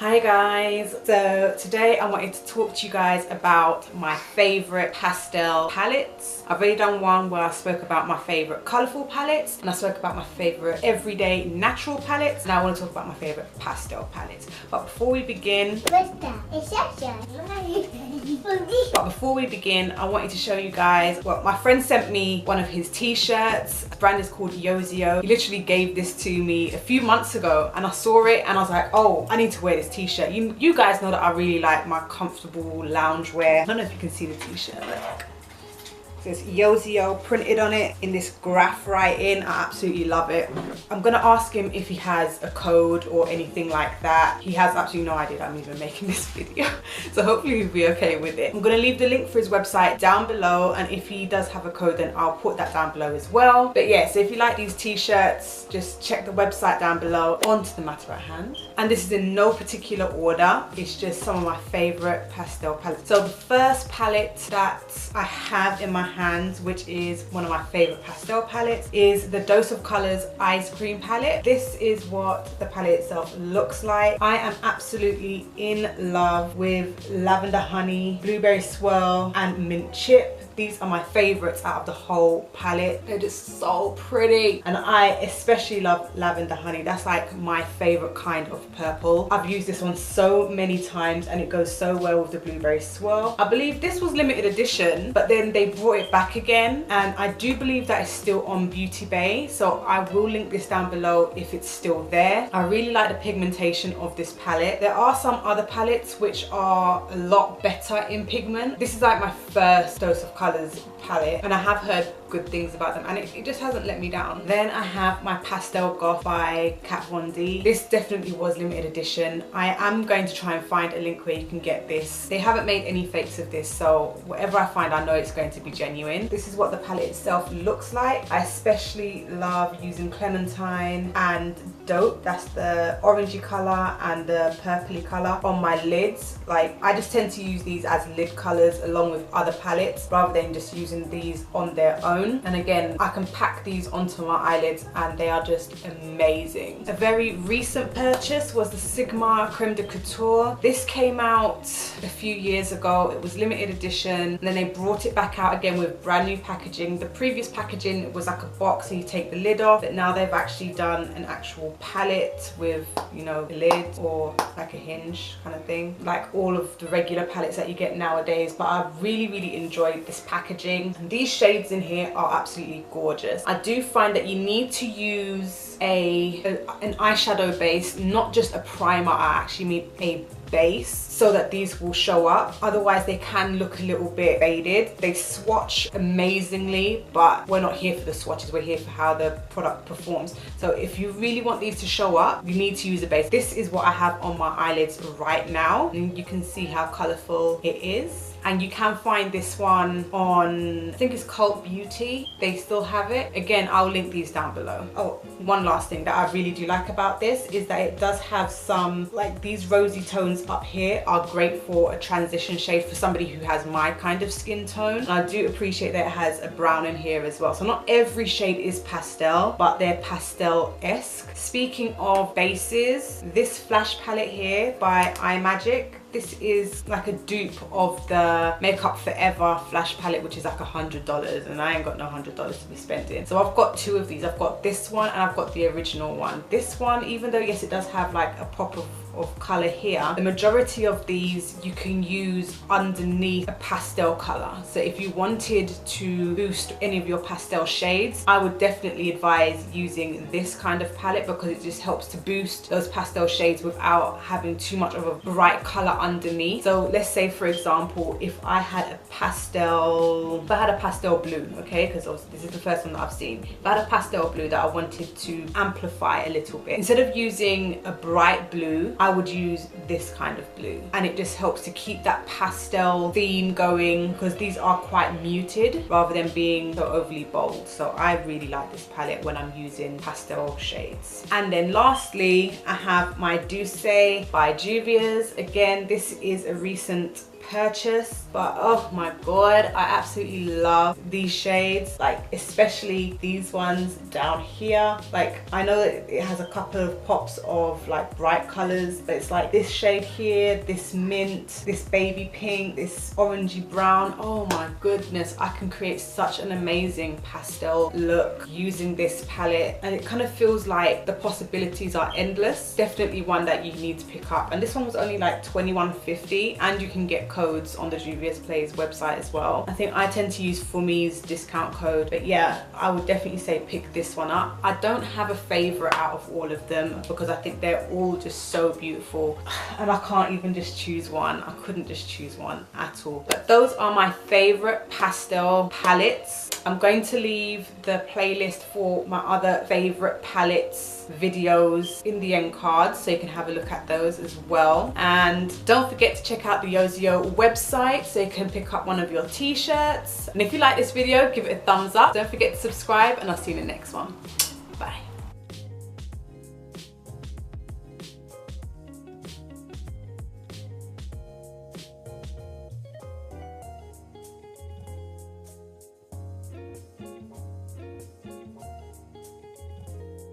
Hi guys, so today I wanted to talk to you guys about my favorite pastel palettes. I've already done one where I spoke about my favorite colorful palettes and I spoke about my favorite everyday natural palettes, and I want to talk about my favorite pastel palettes. But before we begin, I wanted to show you guys, well, my friend sent me one of his t-shirts. The brand is called Yoziio. He literally gave this to me a few months ago and I saw it and I was like, oh, I need to wear this t-shirt. You guys know that I really like my comfortable lounge wear. I don't know if you can see the t-shirt. Look. There's Yoziio printed on it in this graph writing. I absolutely love it. I'm gonna ask him if he has a code or anything like that. He has absolutely no idea that I'm even making this video. So hopefully he'll be okay with it. I'm gonna leave the link for his website down below, and if he does have a code then I'll put that down below as well. But yeah, so if you like these t-shirts, just check the website down below. On to the matter at hand. And this is in no particular order. It's just some of my favorite pastel palettes. So the first palette that I have in my hands, which is one of my favorite pastel palettes, is the Dose of Colors Eyescream palette. This is what the palette itself looks like. I am absolutely in love with Lavender Honey, Blueberry Swirl and Mint Chip. These are my favorites out of the whole palette. They're just so pretty. And I especially love Lavender Honey. That's like my favorite kind of purple. I've used this one so many times and it goes so well with the Blueberry Swirl. I believe this was limited edition, but then they brought it back again. And I do believe that it's still on Beauty Bay. So I will link this down below if it's still there. I really like the pigmentation of this palette. There are some other palettes which are a lot better in pigment. This is like my first Dose of Colors palette and I have heard good things about them and it just hasn't let me down. Then I have my Pastel Goth by Kat Von D. This definitely was limited edition. I am going to try and find a link where you can get this. They haven't made any fakes of this, so whatever I find I know it's going to be genuine. This is what the palette itself looks like. I especially love using Clementine and Dope, that's the orangey colour and the purpley colour, on my lids. Like, I just tend to use these as lid colours along with other palettes rather than just using these on their own. And again, I can pack these onto my eyelids and they are just amazing. A very recent purchase was the Sigma Creme de Couture. This came out a few years ago. It was limited edition and then they brought it back out again with brand new packaging. The previous packaging was like a box and you take the lid off, but now they've actually done an actual palette with, you know, a lid or like a hinge kind of thing, like all of the regular palettes that you get nowadays. But I really enjoyed this packaging, and these shades in here are absolutely gorgeous. I do find that you need to use an eyeshadow base, not just a primer. I actually mean a base, so that these will show up. Otherwise they can look a little bit faded. They swatch amazingly, but we're not here for the swatches, we're here for how the product performs. So if you really want these to show up, you need to use a base. This is what I have on my eyelids right now, and you can see how colourful it is. And you can find this one on, I think it's Cult Beauty. They still have it. Again, I'll link these down below. Oh, one last thing that I really do like about this is that it does have some, like these rosy tones up here are great for a transition shade for somebody who has my kind of skin tone. And I do appreciate that it has a brown in here as well. So not every shade is pastel, but they're pastel-esque. Speaking of bases, this Flash palette here by iMagic, this is like a dupe of the Makeup Forever Flash palette, which is like $100, and I ain't got no $100 to be spending. So I've got two of these. I've got this one and I've got the original one. This one, even though yes it does have like a pop of color here, the majority of these you can use underneath a pastel color. So if you wanted to boost any of your pastel shades, I would definitely advise using this kind of palette because it just helps to boost those pastel shades without having too much of a bright color underneath. So let's say for example, if I had a pastel blue, okay, because this is the first one that I've seen. If I had a pastel blue that I wanted to amplify a little bit, instead of using a bright blue, I would use this kind of blue, and it just helps to keep that pastel theme going because these are quite muted rather than being so overly bold. So I really like this palette when I'm using pastel shades. And then lastly, I have my Douce by Juvias. Again, this is a recent purchase, but oh my god, I absolutely love these shades, like especially these ones down here. Like I know that it has a couple of pops of like bright colors, but it's like this shade here, this mint, this baby pink, this orangey brown. Oh my goodness, I can create such an amazing pastel look using this palette, and it kind of feels like the possibilities are endless. Definitely one that you need to pick up, and this one was only like $21.50, and you can get codes on the Juvias Plays website as well. I think I tend to use Fumi's discount code, but yeah, I would definitely say pick this one up. I don't have a favorite out of all of them because I think they're all just so beautiful, and I can't even just choose one. I couldn't just choose one at all. But those are my favorite pastel palettes. I'm going to leave the playlist for my other favorite palettes videos in the end cards, so you can have a look at those as well. And don't forget to check out the Yoziio website so you can pick up one of your t-shirts. And if you like this video, give it a thumbs up. Don't forget to subscribe, and I'll see you in the next one.